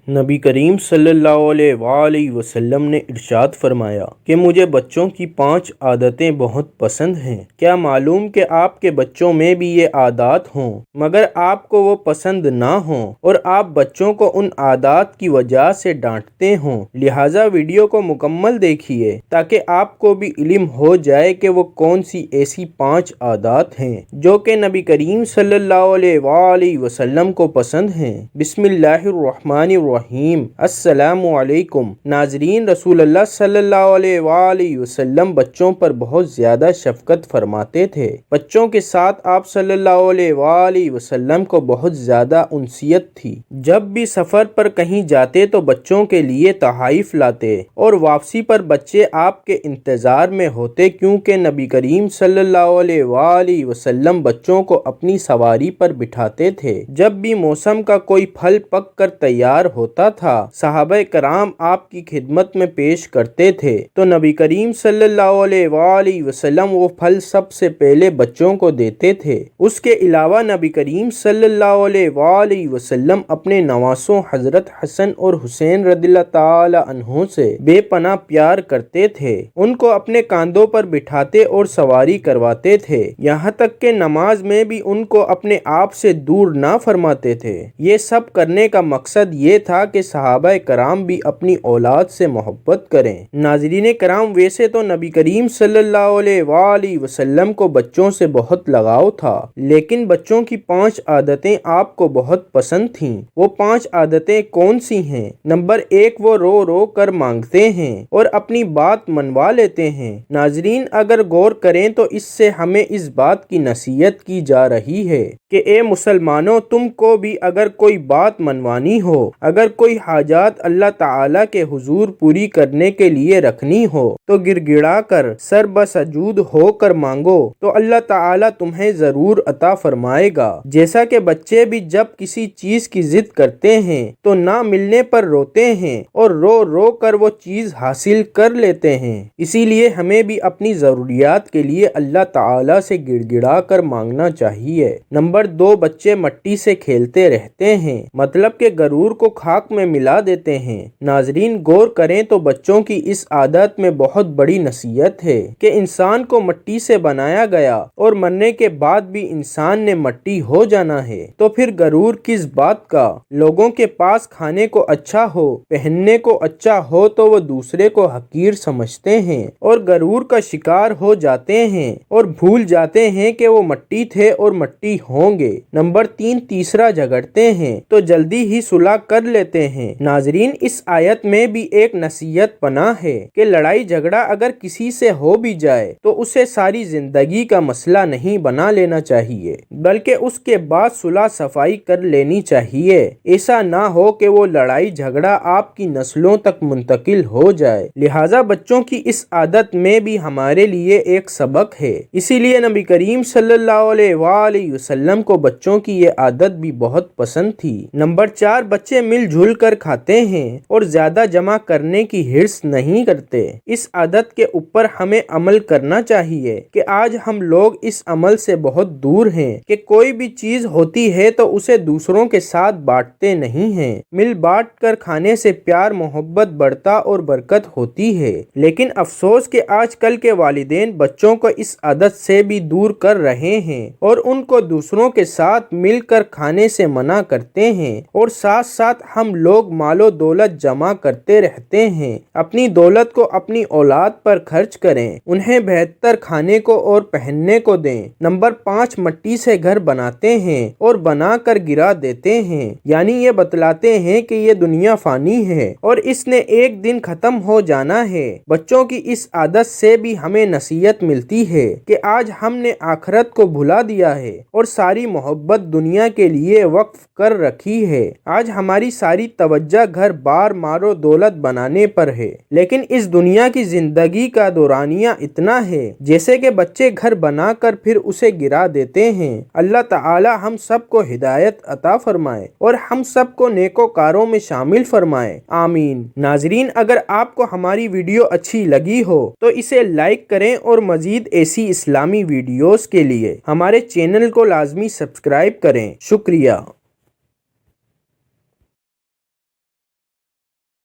نبی کریم صلی اللہ علیہ وسلم نے ارشاد فرمایا کہ مجھے بچوں کی 5 عادتیں بہت پسند ہیں۔ کیا معلوم کہ آپ کے بچوں میں بھی یہ عادات ہوں مگر آپ کو وہ پسند نہ ہوں اور آپ بچوں کو ان عادات کی وجہ سے ڈانٹتے ہوں۔ لہٰذا ویڈیو کو مکمل دیکھیے تاکہ آپ کو بھی علم ہو جائے کہ وہ کون سی ایسی 5 عادات ہیں جو کہ نبی کریم صلی اللہ علیہ وسلم کو پسند ہیں۔ بسم اللہ الرحمن الرحیم۔ السلام علیکم ناظرین، رسول اللہ صلی اللہ علیہ وسلم بچوں پر بہت زیادہ شفقت فرماتے تھے۔ بچوں کے ساتھ آپ صلی اللہ علیہ وسلم کو بہت زیادہ انسیت تھی۔ جب بھی سفر پر کہیں جاتے تو بچوں کے لیے تحائف لاتے اور واپسی پر بچے آپ کے انتظار میں ہوتے، کیونکہ نبی کریم صلی اللہ علیہ وسلم بچوں کو اپنی سواری پر بٹھاتے تھے۔ جب بھی موسم کا کوئی پھل پک کر تیار ہوتا تھا، صحابہ کرام آپ کی خدمت میں پیش کرتے تھے تو نبی کریم صلی اللہ علیہ وسلم وہ پھل سب سے پہلے بچوں کو دیتے تھے۔ اس کے علاوہ نبی کریم صلی اللہ علیہ وسلم اپنے نواسوں حضرت حسن اور حسین رضی اللہ تعالی عنہ سے بے پناہ پیار کرتے تھے۔ ان کو اپنے کاندھوں پر بٹھاتے اور سواری کرواتے تھے، یہاں تک کہ نماز میں بھی ان کو اپنے آپ سے دور نہ فرماتے تھے۔ یہ سب کرنے کا مقصد یہ تھا کہ صحابہ کرام بھی اپنی اولاد سے محبت کریں۔ ناظرین کرام، ویسے تو نبی کریم صلی اللہ علیہ وسلم کو بچوں سے بہت لگاؤ تھا، لیکن بچوں کی 5 عادتیں آپ کو بہت پسند تھیں۔ وہ 5 عادتیں کون سی ہیں؟ نمبر 1، وہ رو رو کر مانگتے ہیں اور اپنی بات منوا لیتے ہیں۔ ناظرین، اگر غور کریں تو اس سے ہمیں اس بات کی نصیحت کی جا رہی ہے کہ اے مسلمانوں، تم کو بھی اگر کوئی بات منوانی ہو، اگر کوئی حاجات اللہ تعالیٰ کے حضور پوری کرنے کے لیے رکھنی ہو تو گر گڑا کر سر بسجود ہو کر مانگو تو اللہ تعالیٰ تمہیں ضرور عطا فرمائے گا۔ جیسا کہ بچے بھی جب کسی چیز کی ضد کرتے ہیں تو نہ ملنے پر روتے ہیں اور رو رو کر وہ چیز حاصل کر لیتے ہیں، اسی لیے ہمیں بھی اپنی ضروریات کے لیے اللہ تعالیٰ سے گڑ گڑا کر مانگنا چاہیے۔ نمبر 2، بچے مٹی سے کھیلتے رہتے ہیں، مطلب کہ غرور کو خاک میں ملا دیتے ہیں۔ ناظرین، غور کریں تو بچوں کی اس عادت میں بہت بڑی نصیحت ہے کہ انسان کو مٹی سے بنایا گیا اور مرنے کے بعد بھی انسان نے مٹی ہو جانا ہے، تو پھر غرور کس بات کا؟ لوگوں کے پاس کھانے کو اچھا ہو، پہننے کو اچھا ہو تو وہ دوسرے کو حقیر سمجھتے ہیں اور غرور کا شکار ہو جاتے ہیں اور بھول جاتے ہیں کہ وہ مٹی تھے اور مٹی ہوں گے۔ نمبر 3، تیسرا جھگڑتے ہیں تو جلدی ہی صلح کر لیتے ہیں۔ ناظرین، اس آیت میں بھی ایک نصیحت پنہاں ہے کہ لڑائی جھگڑا اگر کسی سے ہو بھی جائے تو اسے ساری زندگی کا مسئلہ نہیں بنا لینا چاہیے، بلکہ اس کے بعد صلح صفائی کر لینی چاہیے۔ ایسا نہ ہو کہ وہ لڑائی جھگڑا آپ کی نسلوں تک منتقل ہو جائے۔ لہٰذا بچوں کی اس عادت میں بھی ہمارے لیے ایک سبق ہے، اسی لیے نبی کریم صلی اللہ علیہ وسلم کو بچوں کی یہ عادت بھی بہت پسند تھی۔ نمبر 4، بچے مل جل کر کھاتے ہیں اور زیادہ جمع کرنے کی حرص نہیں کرتے۔ اس عادت کے اوپر ہمیں عمل کرنا چاہیے کہ آج ہم لوگ اس عمل سے بہت دور ہیں کہ کوئی بھی چیز ہوتی ہے تو اسے دوسروں کے ساتھ بانٹتے نہیں ہیں۔ مل بانٹ کر کھانے سے پیار محبت بڑھتا اور برکت ہوتی ہے، لیکن افسوس کہ آج کل کے والدین بچوں کو اس عادت سے بھی دور کر رہے ہیں اور ان کو دوسروں کے ساتھ مل کر کھانے سے منع کرتے ہیں، اور ساتھ ساتھ ہم لوگ مال و دولت جمع کرتے رہتے ہیں۔ اپنی دولت کو اپنی اولاد پر خرچ کریں، انہیں بہتر کھانے کو اور پہننے کو دیں۔ نمبر 5، مٹی سے گھر بناتے ہیں اور بنا کر گرا دیتے ہیں، یعنی یہ بتلاتے ہیں کہ یہ دنیا فانی ہے اور اس نے ایک دن ختم ہو جانا ہے۔ بچوں کی اس عادت سے بھی ہمیں نصیحت ملتی ہے کہ آج ہم نے آخرت کو بھلا دیا ہے اور ساری محبت دنیا کے لیے وقف کر رکھی ہے۔ آج ہماری ساری توجہ گھر بار مال و دولت بنانے پر ہے، لیکن اس دنیا کی زندگی کا دورانیہ اتنا ہے جیسے کہ بچے گھر بنا کر پھر اسے گرا دیتے ہیں۔ اللہ تعالی ہم سب کو ہدایت عطا فرمائے اور ہم سب کو نیکوکاروں میں شامل فرمائے، آمین۔ ناظرین، اگر آپ کو ہماری ویڈیو اچھی لگی ہو تو اسے لائک کریں اور مزید ایسی اسلامی ویڈیوز کے لیے ہمارے چینل کو لازمی سبسکرائب کریں۔ شکریہ۔